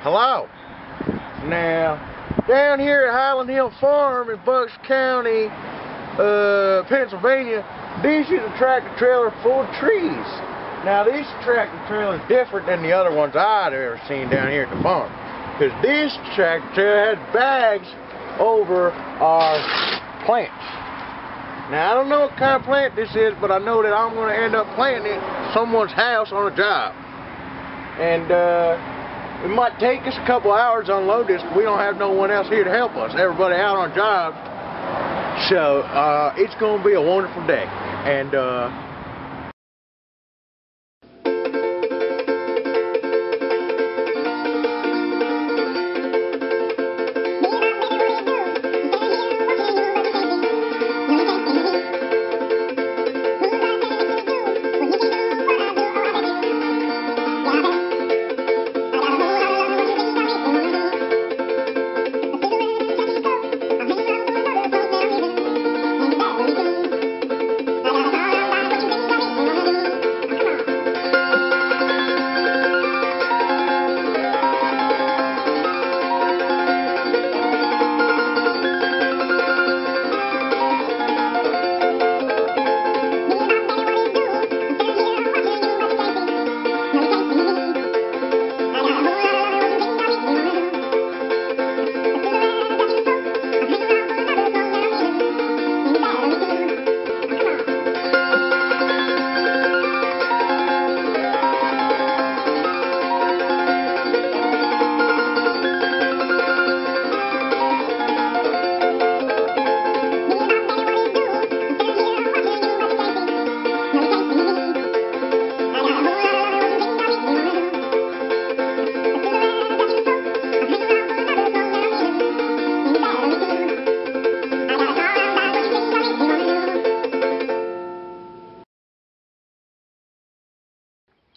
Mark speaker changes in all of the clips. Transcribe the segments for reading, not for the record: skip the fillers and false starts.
Speaker 1: Hello. Now, down here at Highland Hill Farm in Bucks County, Pennsylvania, this is a tractor trailer full of trees. Now, this tractor trailer is different than the other ones I'd ever seen down here at the farm, because this tractor trailer has bags over our plants. Now, I don't know what kind of plant this is, but I know that I'm going to end up planting it in someone's house on a job. And it might take us a couple hours to unload this, but we don't have no one else here to help us. Everybody out on jobs. So, it's going to be a wonderful day. And,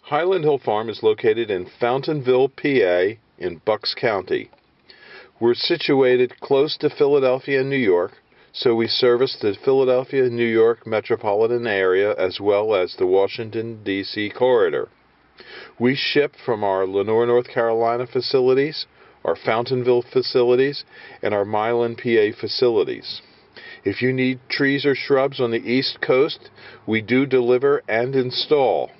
Speaker 2: Highland Hill Farm is located in Fountainville, PA, in Bucks County. We're situated close to Philadelphia and New York, so we service the Philadelphia, New York metropolitan area as well as the Washington, D.C. corridor. We ship from our Lenoir, North Carolina facilities, our Fountainville facilities, and our Milan, PA facilities. If you need trees or shrubs on the East Coast, we do deliver and install.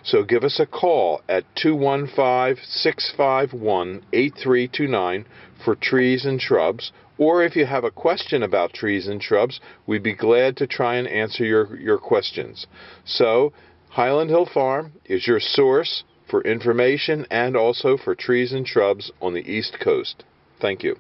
Speaker 2: So give us a call at 215-651-8329 for trees and shrubs, or if you have a question about trees and shrubs, we'd be glad to try and answer your questions. So, Highland Hill Farm is your source for information and also for trees and shrubs on the East Coast. Thank you.